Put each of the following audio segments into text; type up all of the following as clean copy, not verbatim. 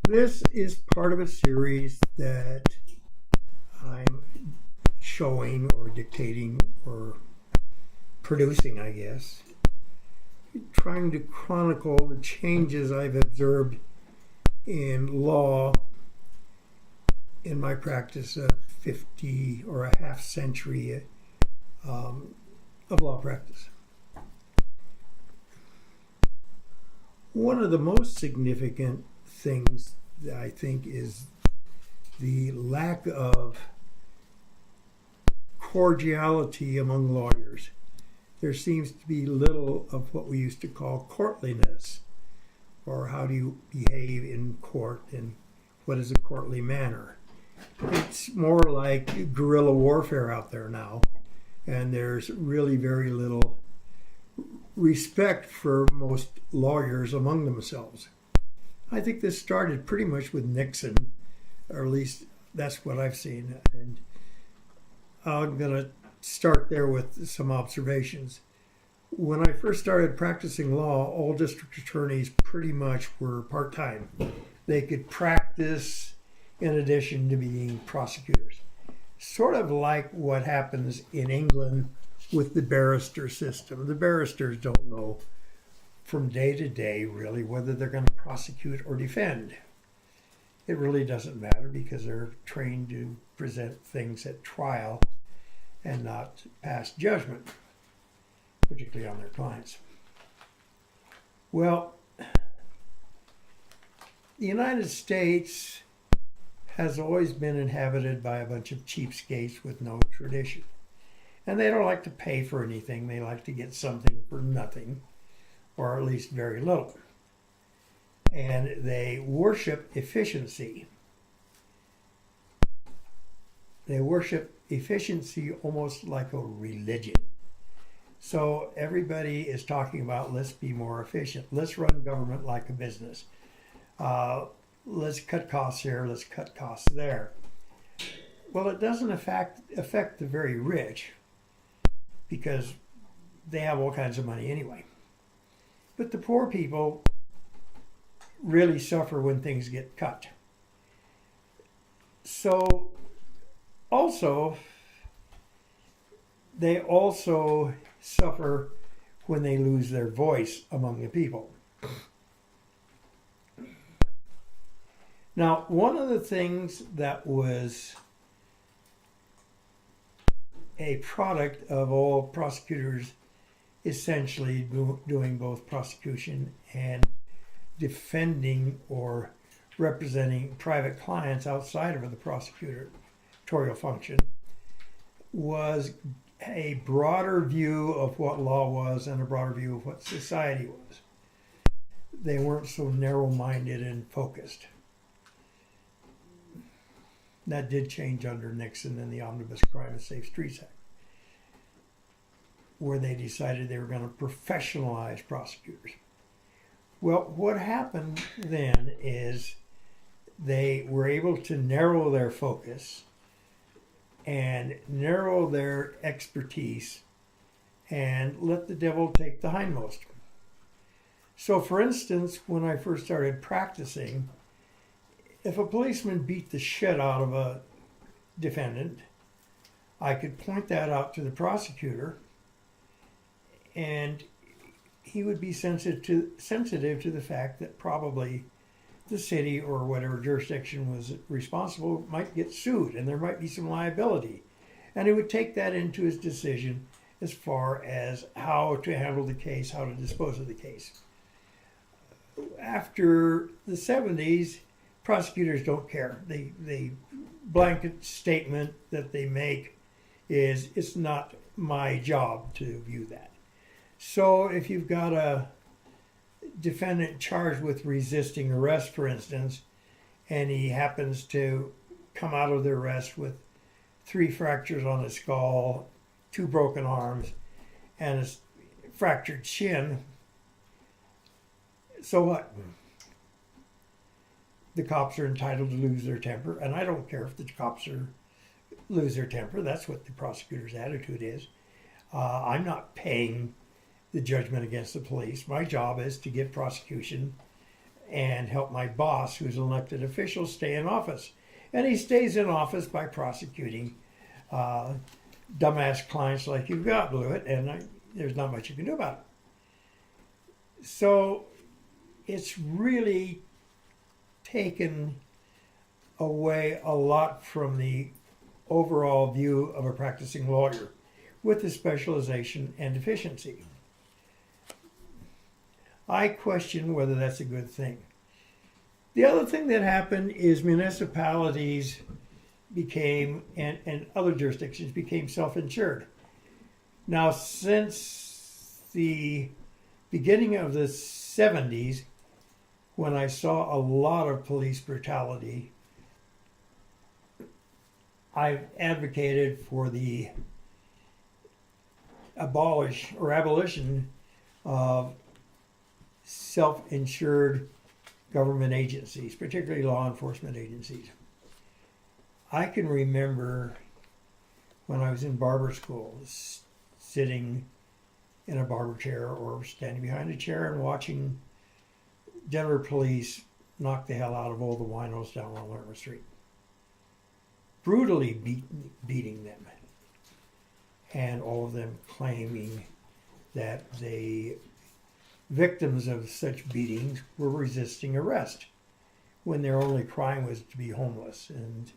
This is part of a series that I'm showing or dictating or producing, I guess, trying to chronicle the changes I've observed in law in my practice of 50 or a half century of law practice. One of the most significant things that I think is the lack of cordiality among lawyers. There seems to be little of what we used to call courtliness, or how do you behave in court and what is a courtly manner. It's more like guerrilla warfare out there now, and there's really very little respect for most lawyers among themselves. I think this started pretty much with Nixon, or at least that's what I've seen. And I'm going to start there with some observations. When I first started practicing law, all district attorneys pretty much were part-time. They could practice in addition to being prosecutors. Sort of like what happens in England with the barrister system. The barristers don't know from day to day, really, whether they're going to prosecute or defend. It really doesn't matter because they're trained to present things at trial and not pass judgment, particularly on their clients. Well, the United States has always been inhabited by a bunch of cheapskates with no tradition. And they don't like to pay for anything. They like to get something for nothing, or at least very little. And they worship efficiency. They worship efficiency almost like a religion. So everybody is talking about, let's be more efficient. Let's run government like a business. Let's cut costs here, let's cut costs there. Well, it doesn't affect the very rich, because they have all kinds of money anyway. But the poor people really suffer when things get cut. So they also suffer when they lose their voice among the people. Now, one of the things that was a product of all prosecutors essentially doing both prosecution and defending or representing private clients outside of the prosecutorial function was a broader view of what law was and a broader view of what society was. They weren't so narrow-minded and focused. That did change under Nixon and the Omnibus Crime and Safe Streets Act, where they decided they were going to professionalize prosecutors. Well, what happened then is they were able to narrow their focus and narrow their expertise and let the devil take the hindmost. So, for instance, when I first started practicing, if a policeman beat the shit out of a defendant, I could point that out to the prosecutor, and he would be sensitive to the fact that probably the city or whatever jurisdiction was responsible might get sued, and there might be some liability. And he would take that into his decision as far as how to handle the case, how to dispose of the case. After the 70s, prosecutors don't care. The blanket statement that they make is, it's not my job to view that. So if you've got a defendant charged with resisting arrest, for instance, and he happens to come out of the arrest with 3 fractures on his skull, 2 broken arms, and a fractured shin, so what? The cops are entitled to lose their temper, and I don't care if the cops lose their temper. That's what the prosecutor's attitude is. I'm not paying the judgment against the police. My job is to get prosecution and help my boss, who's an elected official, stay in office. And he stays in office by prosecuting dumbass clients like you've got, Blewett, and there's not much you can do about it. So it's really taken away a lot from the overall view of a practicing lawyer with the specialization and efficiency. I question whether that's a good thing. The other thing that happened is municipalities became, and other jurisdictions became self-insured. Now, since the beginning of the 70s, when I saw a lot of police brutality, I've advocated for the abolition of self-insured government agencies, particularly law enforcement agencies. I can remember when I was in barber school, sitting in a barber chair or standing behind a chair and watching Denver police knock the hell out of all the winos down on Lerner Street. Brutally beating them. And all of them claiming that the victims of such beatings were resisting arrest when their only crime was to be homeless and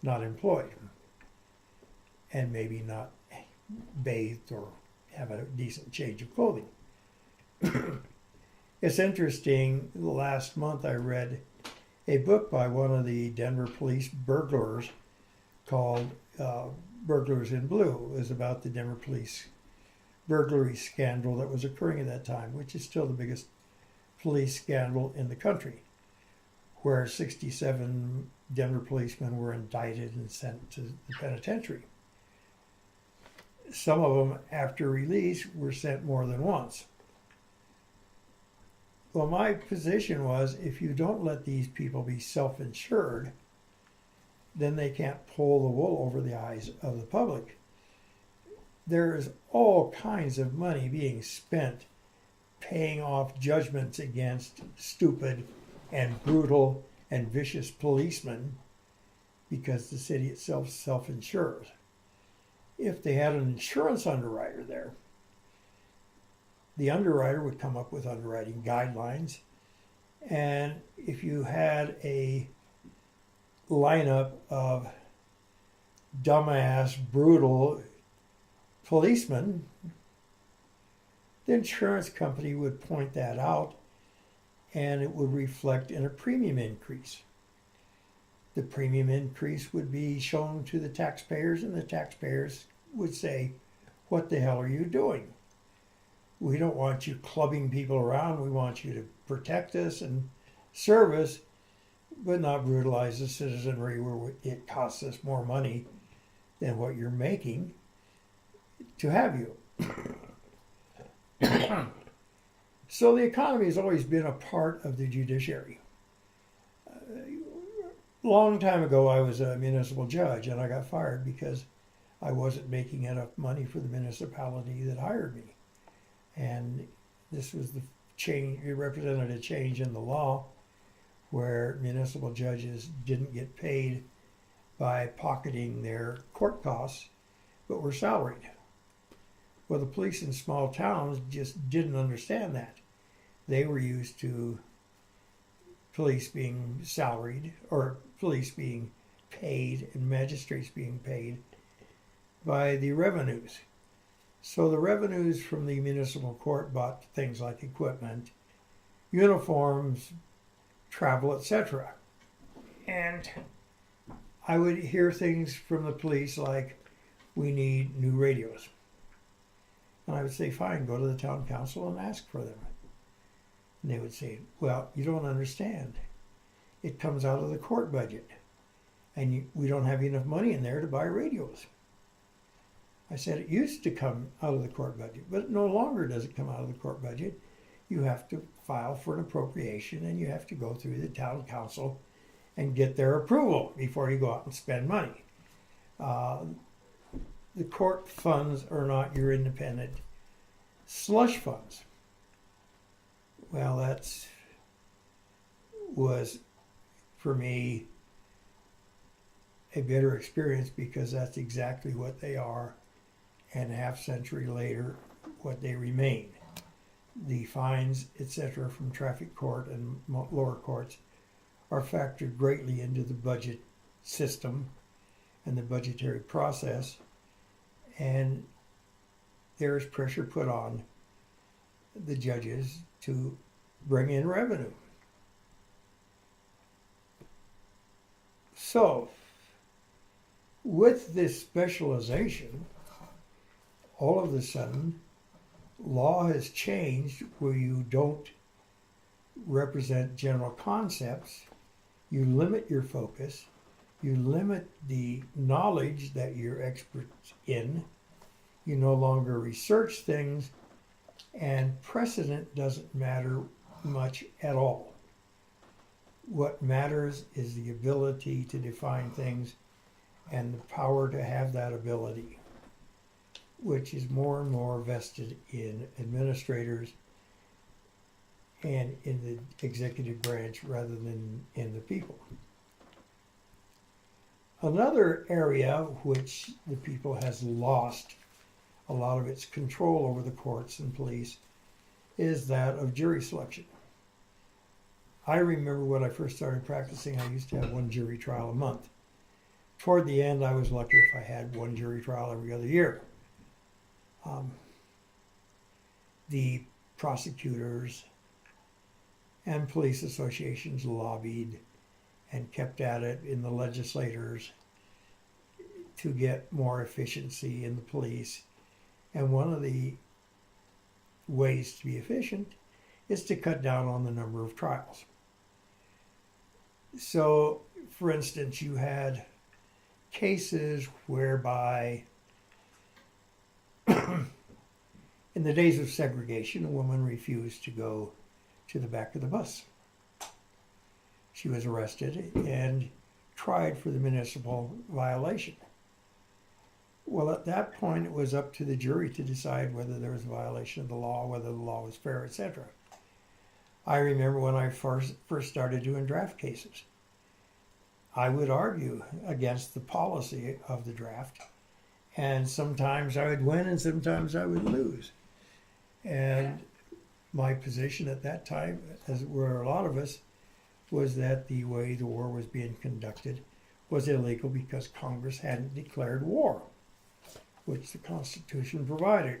not employed and maybe not bathed or have a decent change of clothing. It's interesting, last month I read a book by one of the Denver police burglars called Burglars in Blue. It was about the Denver police burglary scandal that was occurring at that time, which is still the biggest police scandal in the country, where 67 Denver policemen were indicted and sent to the penitentiary. Some of them, after release, were sent more than once. Well, my position was, if you don't let these people be self-insured, then they can't pull the wool over the eyes of the public. There is all kinds of money being spent paying off judgments against stupid and brutal and vicious policemen because the city itself self-insures. If they had an insurance underwriter there, the underwriter would come up with underwriting guidelines, and if you had a lineup of dumbass, brutal policemen, the insurance company would point that out and it would reflect in a premium increase. The premium increase would be shown to the taxpayers, and the taxpayers would say, "What the hell are you doing? We don't want you clubbing people around. We want you to protect us and serve us, but not brutalize the citizenry where it costs us more money than what you're making to have you." So the economy has always been a part of the judiciary. Long time ago, I was a municipal judge, and I got fired because I wasn't making enough money for the municipality that hired me. And this was the change. It represented a change in the law where municipal judges didn't get paid by pocketing their court costs, but were salaried. Well, the police in small towns just didn't understand that. They were used to police being salaried, or police being paid, and magistrates being paid by the revenues. So the revenues from the municipal court bought things like equipment, uniforms, travel, etc. And I would hear things from the police like, "We need new radios." And I would say, "Fine, go to the town council and ask for them." And they would say, "Well, you don't understand. It comes out of the court budget, and we don't have enough money in there to buy radios." I said, "It used to come out of the court budget, but no longer does it come out of the court budget. You have to file for an appropriation, and you have to go through the town council and get their approval before you go out and spend money. The court funds are not your independent slush funds." Well, that's was, for me, a bitter experience because that's exactly what they are, and a half century later, what they remain. The fines, etc., from traffic court and lower courts are factored greatly into the budget system and the budgetary process, and there is pressure put on the judges to bring in revenue. So, with this specialization, all of a sudden, law has changed where you don't represent general concepts, you limit your focus, you limit the knowledge that you're expert in, you no longer research things, and precedent doesn't matter much at all. What matters is the ability to define things and the power to have that ability, which is more and more vested in administrators and in the executive branch rather than in the people. Another area which the people has lost a lot of its control over the courts and police is that of jury selection. I remember when I first started practicing, I used to have one jury trial a month. Toward the end, I was lucky if I had one jury trial every other year. The prosecutors and police associations lobbied and kept at it in the legislators to get more efficiency in the police. And one of the ways to be efficient is to cut down on the number of trials. So, for instance, you had cases whereby in the days of segregation, a woman refused to go to the back of the bus. She was arrested and tried for the municipal violation. Well, at that point, it was up to the jury to decide whether there was a violation of the law, whether the law was fair, etc. I remember when I first started doing draft cases, I would argue against the policy of the draft, and sometimes I would win and sometimes I would lose. And my position at that time, as were a lot of us, was that the way the war was being conducted was illegal because Congress hadn't declared war, which the Constitution provided.